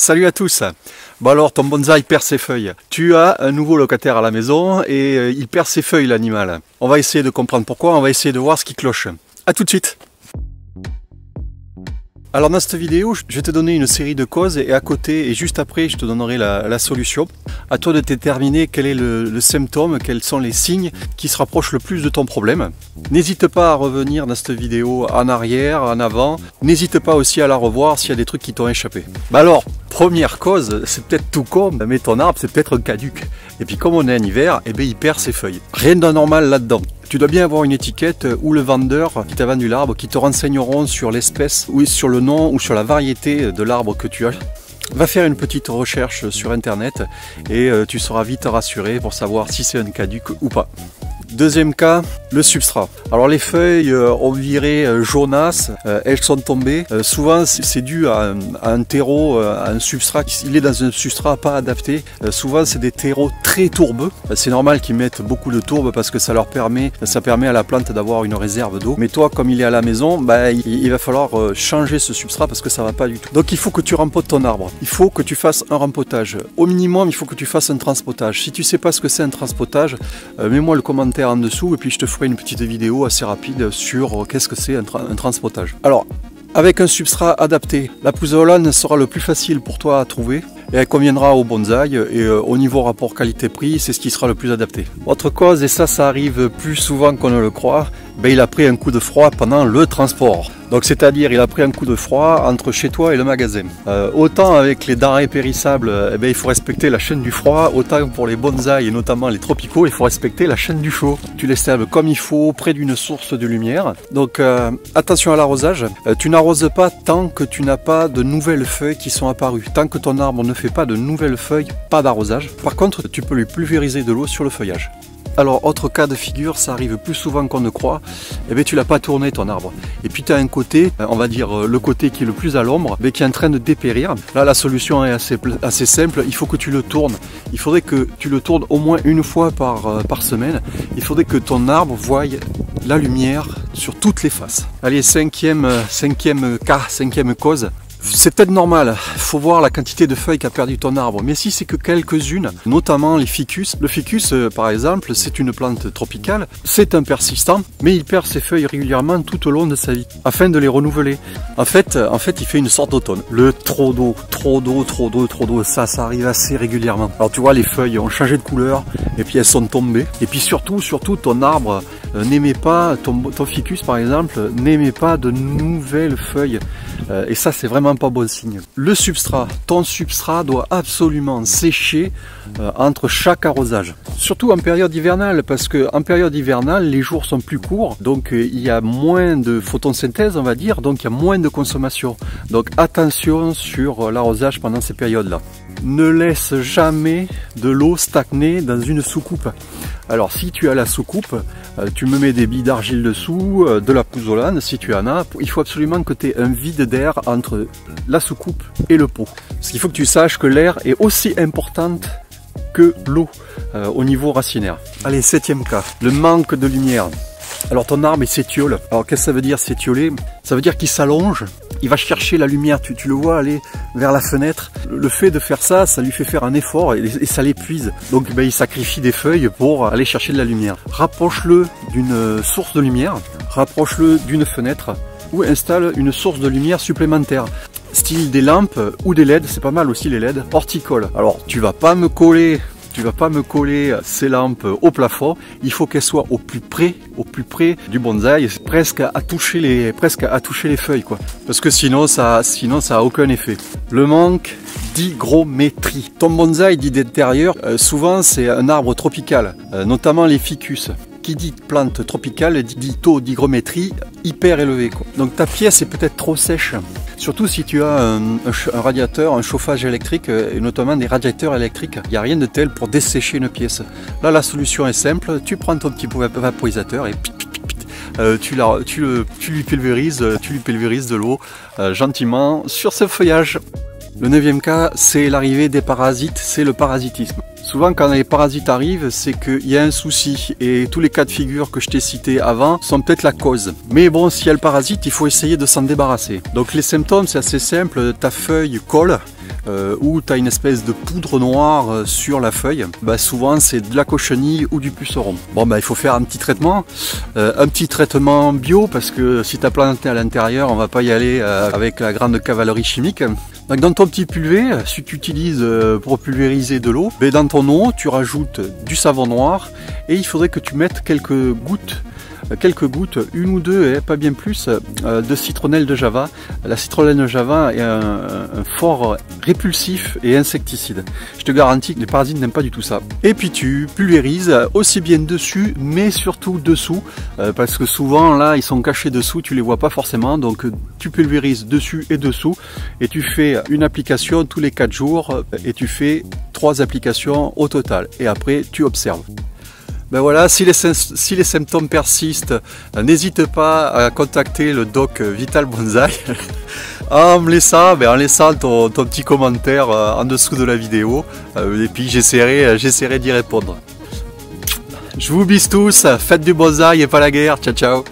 Salut à tous. Bon alors, ton bonsaï perd ses feuilles. Tu as un nouveau locataire à la maison et il perd ses feuilles, l'animal. On va essayer de comprendre pourquoi, on va essayer de voir ce qui cloche. A tout de suite. Alors dans cette vidéo, je vais te donner une série de causes et à côté et juste après, je te donnerai la solution. À toi de déterminer quel est le symptôme, quels sont les signes qui se rapprochent le plus de ton problème. N'hésite pas à revenir dans cette vidéo en arrière, en avant. N'hésite pas aussi à la revoir s'il y a des trucs qui t'ont échappé. Bah alors, première cause, c'est peut-être tout con, mais ton arbre c'est peut-être un caduc. Et puis comme on est en hiver, eh bien, il perd ses feuilles. Rien d'anormal là-dedans. Tu dois bien avoir une étiquette ou le vendeur qui t'a vendu l'arbre qui te renseigneront sur l'espèce ou sur le nom ou sur la variété de l'arbre que tu as. Va faire une petite recherche sur internet et tu seras vite rassuré pour savoir si c'est un caduc ou pas. Deuxième cas, le substrat. Alors les feuilles ont viré jaunasses, elles sont tombées. Souvent c'est dû à un terreau, à un substrat. Il est dans un substrat pas adapté. Souvent c'est des terreaux très tourbeux. C'est normal qu'ils mettent beaucoup de tourbe parce que ça permet à la plante d'avoir une réserve d'eau. Mais toi, comme il est à la maison, bah, il va falloir changer ce substrat parce que ça va pas du tout. Donc il faut que tu rempotes ton arbre. Il faut que tu fasses un rempotage. Au minimum, il faut que tu fasses un transpotage. Si tu sais pas ce que c'est un transpotage, mets-moi le commentaire en dessous et puis je te ferai une petite vidéo assez rapide sur qu'est-ce que c'est un transpotage. Alors, avec un substrat adapté, la pouzzolane sera le plus facile pour toi à trouver et elle conviendra au bonsaï et au niveau rapport qualité-prix, c'est ce qui sera le plus adapté. Autre cause, et ça arrive plus souvent qu'on ne le croit, ben, il a pris un coup de froid pendant le transport. Donc c'est-à-dire il a pris un coup de froid entre chez toi et le magasin. Autant avec les denrées périssables, eh ben, il faut respecter la chaîne du froid, autant pour les bonsaïs et notamment les tropicaux, il faut respecter la chaîne du chaud. Tu les stables comme il faut, près d'une source de lumière. Donc attention à l'arrosage, tu n'arroses pas tant que tu n'as pas de nouvelles feuilles qui sont apparues. Tant que ton arbre ne fait pas de nouvelles feuilles, pas d'arrosage. Par contre, tu peux lui pulvériser de l'eau sur le feuillage. Alors, autre cas de figure, ça arrive plus souvent qu'on ne croit, eh bien, tu l'as pas tourné ton arbre. Et puis tu as un côté, on va dire le côté qui est le plus à l'ombre, mais qui est en train de dépérir. Là, la solution est assez simple, il faut que tu le tournes. Il faudrait que tu le tournes au moins une fois par semaine. Il faudrait que ton arbre voie la lumière sur toutes les faces. Allez, cinquième cause. C'est peut-être normal, il faut voir la quantité de feuilles qu'a perdu ton arbre, mais si c'est que quelques-unes, notamment les ficus. Le ficus, par exemple, c'est une plante tropicale, c'est un persistant, mais il perd ses feuilles régulièrement tout au long de sa vie, afin de les renouveler. En fait, il fait une sorte d'automne. Le trop d'eau, ça arrive assez régulièrement. Alors tu vois, les feuilles ont changé de couleur, et puis elles sont tombées. Et puis surtout, ton arbre n'aimait pas, ton ficus par exemple, n'aimait pas de nouvelles feuilles. Et ça, c'est vraiment pas bon signe. Le substrat, ton substrat doit absolument sécher entre chaque arrosage. Surtout en période hivernale, parce qu'en période hivernale, les jours sont plus courts, donc il y a moins de photosynthèse, on va dire, donc il y a moins de consommation. Donc attention sur l'arrosage pendant ces périodes-là. Ne laisse jamais de l'eau stagner dans une soucoupe. Alors si tu as la soucoupe, tu me mets des billes d'argile dessous, de la pouzzolane si tu en as. Il faut absolument que tu aies un vide d'air entre la soucoupe et le pot. Parce qu'il faut que tu saches que l'air est aussi importante que l'eau au niveau racinaire. Allez, septième cas, le manque de lumière. Alors ton arbre il s'étiole. Alors qu'est-ce que ça veut dire s'étioler? Ça veut dire qu'il s'allonge. Il va chercher la lumière, tu le vois aller vers la fenêtre. Le fait de faire ça, ça lui fait faire un effort et ça l'épuise. Donc ben, il sacrifie des feuilles pour aller chercher de la lumière. Rapproche-le d'une source de lumière, rapproche-le d'une fenêtre ou installe une source de lumière supplémentaire. Style des lampes ou des LED, c'est pas mal aussi les LED. Horticole. Alors tu vas pas me coller ces lampes au plafond, il faut qu'elles soient au plus près du bonsaï, presque à toucher les feuilles quoi. Parce que sinon ça a aucun effet. Le manque d'hygrométrie. Ton bonsaï dit d'intérieur, souvent c'est un arbre tropical, notamment les ficus. Qui dit plante tropicale dit taux d'hygrométrie hyper élevé quoi. Donc ta pièce est peut-être trop sèche. Surtout si tu as un radiateur, un chauffage électrique et notamment des radiateurs électriques. Il n'y a rien de tel pour dessécher une pièce. Là la solution est simple, tu prends ton petit vaporisateur et tu lui pulvérises de l'eau gentiment sur ce feuillage. Le 9e cas, c'est l'arrivée des parasites, c'est le parasitisme. Souvent quand les parasites arrivent, c'est qu'il y a un souci et tous les cas de figure que je t'ai cités avant sont peut-être la cause. Mais bon, s'il y a le parasite, il faut essayer de s'en débarrasser. Donc les symptômes, c'est assez simple, ta feuille colle, où tu as une espèce de poudre noire sur la feuille, bah, souvent c'est de la cochenille ou du puceron. Bon, bah, il faut faire un petit traitement bio, parce que si tu as planté à l'intérieur, on va pas y aller avec la grande cavalerie chimique. Donc dans ton petit pulvé, si tu utilises pour pulvériser de l'eau, dans ton eau tu rajoutes du savon noir et il faudrait que tu mettes quelques gouttes, une ou deux, pas bien plus, de citronnelle de Java. La citronnelle de Java est un fort répulsif et insecticide. Je te garantis que les parasites n'aiment pas du tout ça. Et puis tu pulvérises aussi bien dessus, mais surtout dessous, parce que souvent là ils sont cachés dessous, tu les vois pas forcément, donc tu pulvérises dessus et dessous, et tu fais une application tous les 4 jours, et tu fais 3 applications au total, et après tu observes. Ben voilà, si les symptômes persistent, n'hésite pas à contacter le doc Vital Bonsaï en me laissant, ton petit commentaire en dessous de la vidéo, et puis j'essaierai d'y répondre. Je vous bise tous, faites du bonsaï et pas la guerre, ciao ciao.